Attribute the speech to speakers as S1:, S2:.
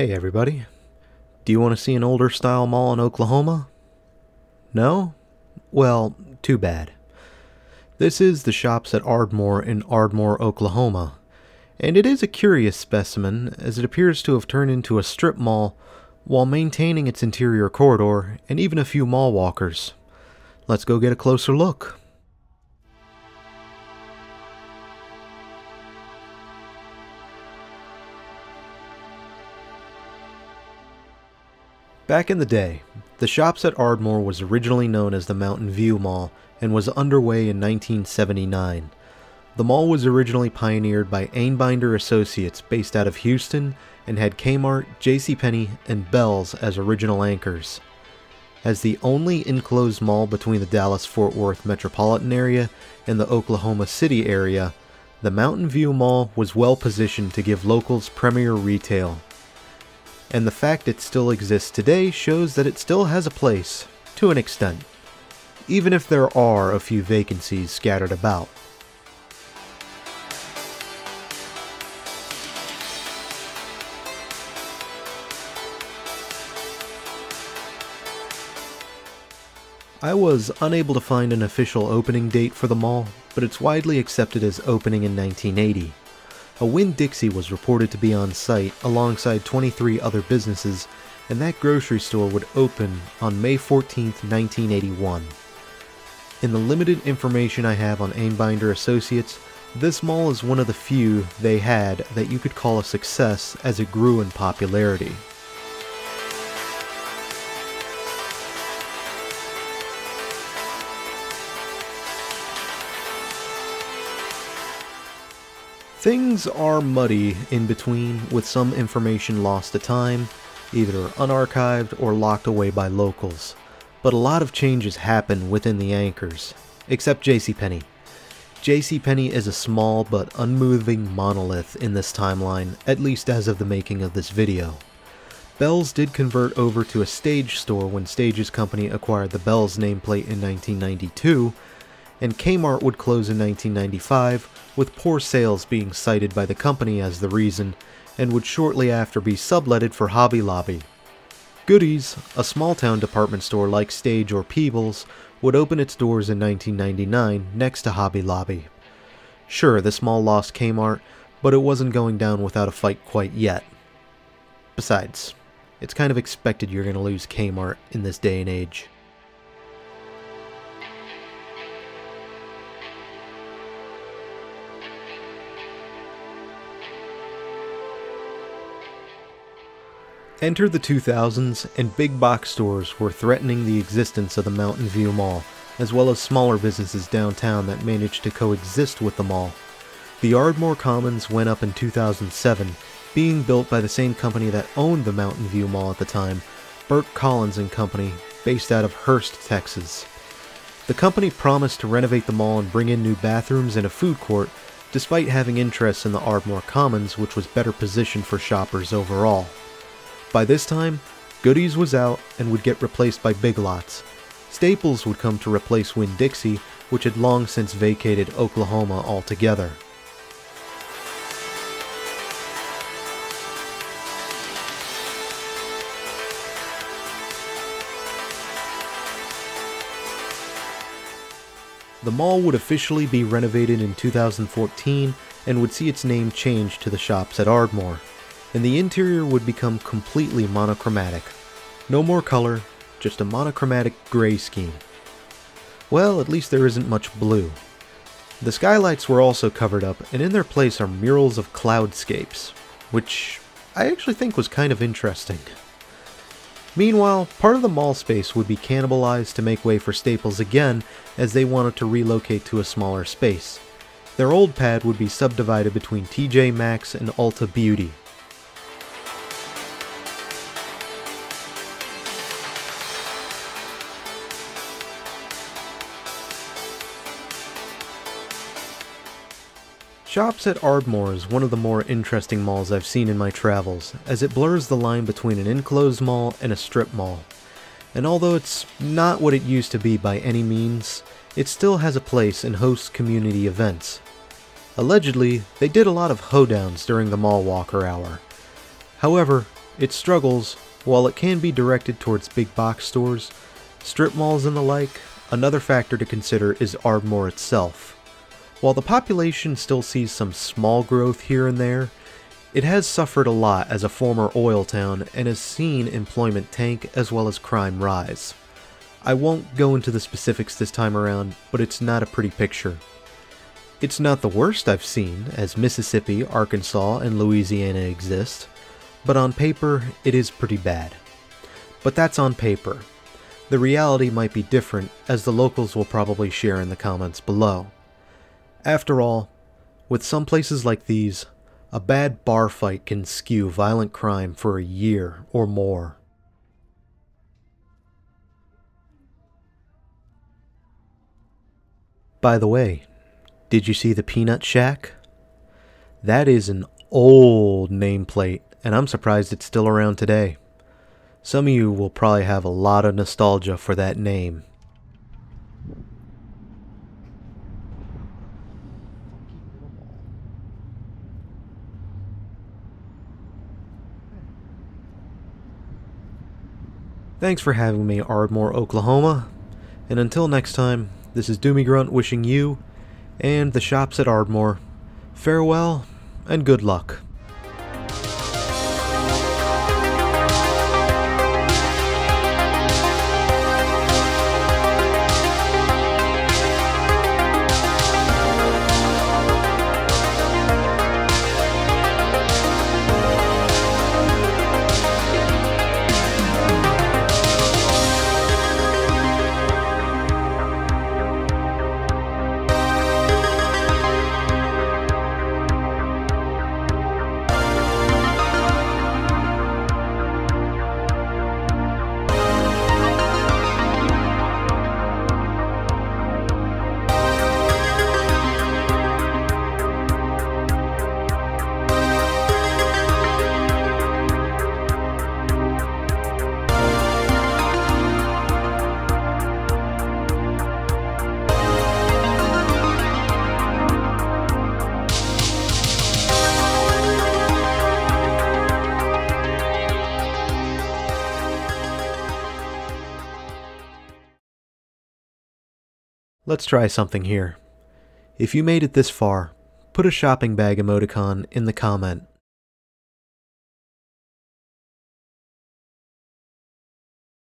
S1: Hey everybody, do you want to see an older style mall in Oklahoma? No? Well, too bad. This is the Shops at Ardmore in Ardmore, Oklahoma, and it is a curious specimen as it appears to have turned into a strip mall while maintaining its interior corridor and even a few mall walkers. Let's go get a closer look. Back in the day, the Shops at Ardmore was originally known as the Mountain View Mall and was underway in 1979. The mall was originally pioneered by Einbinder Associates based out of Houston and had Kmart, JCPenney, and Bealls as original anchors. As the only enclosed mall between the Dallas-Fort Worth metropolitan area and the Oklahoma City area, the Mountain View Mall was well positioned to give locals premier retail. And the fact it still exists today shows that it still has a place, to an extent, even if there are a few vacancies scattered about. I was unable to find an official opening date for the mall, but it's widely accepted as opening in 1980. A Winn-Dixie was reported to be on site alongside 23 other businesses, and that grocery store would open on May 14, 1981. In the limited information I have on Einbinder Associates, this mall is one of the few they had that you could call a success as it grew in popularity. Things are muddy in between, with some information lost to time, either unarchived or locked away by locals. But a lot of changes happen within the anchors, except JCPenney. JCPenney is a small but unmoving monolith in this timeline, at least as of the making of this video. Bealls did convert over to a Stage store when Stage's company acquired the Bealls nameplate in 1992, and Kmart would close in 1995, with poor sales being cited by the company as the reason, and would shortly after be subletted for Hobby Lobby. Goodies, a small-town department store like Stage or Peebles, would open its doors in 1999 next to Hobby Lobby. Sure, this mall lost Kmart, but it wasn't going down without a fight quite yet. Besides, it's kind of expected you're going to lose Kmart in this day and age. Enter the 2000s, and big box stores were threatening the existence of the Mountain View Mall, as well as smaller businesses downtown that managed to coexist with the mall. The Ardmore Commons went up in 2007, being built by the same company that owned the Mountain View Mall at the time, Burt Collins & Company, based out of Hurst, Texas. The company promised to renovate the mall and bring in new bathrooms and a food court, despite having interest in the Ardmore Commons, which was better positioned for shoppers overall. By this time, Goodies was out and would get replaced by Big Lots. Staples would come to replace Winn-Dixie, which had long since vacated Oklahoma altogether. The mall would officially be renovated in 2014 and would see its name changed to the Shops at Ardmore, and the interior would become completely monochromatic. No more color, just a monochromatic gray scheme. Well, at least there isn't much blue. The skylights were also covered up, and in their place are murals of cloudscapes, which I actually think was kind of interesting. Meanwhile, part of the mall space would be cannibalized to make way for Staples again, as they wanted to relocate to a smaller space. Their old pad would be subdivided between TJ Maxx and Ulta Beauty. Shops at Ardmore is one of the more interesting malls I've seen in my travels, as it blurs the line between an enclosed mall and a strip mall. And although it's not what it used to be by any means, it still has a place and hosts community events. Allegedly, they did a lot of hoedowns during the mall walker hour. However, It struggles, while it can be directed towards big box stores, strip malls and the like. Another factor to consider is Ardmore itself. While the population still sees some small growth here and there, it has suffered a lot as a former oil town and has seen employment tank as well as crime rise. I won't go into the specifics this time around, but it's not a pretty picture. It's not the worst I've seen, as Mississippi, Arkansas, and Louisiana exist, but on paper, it is pretty bad. But that's on paper. The reality might be different, as the locals will probably share in the comments below. After all, with some places like these, a bad bar fight can skew violent crime for a year or more. By the way, did you see the Peanut Shack? That is an old nameplate, and I'm surprised it's still around today. Some of you will probably have a lot of nostalgia for that name. Thanks for having me, Ardmore, Oklahoma. And until next time, this is Doomie Grunt wishing you and the shops at Ardmore farewell and good luck. Let's try something here. If you made it this far, put a shopping bag emoticon in the comment.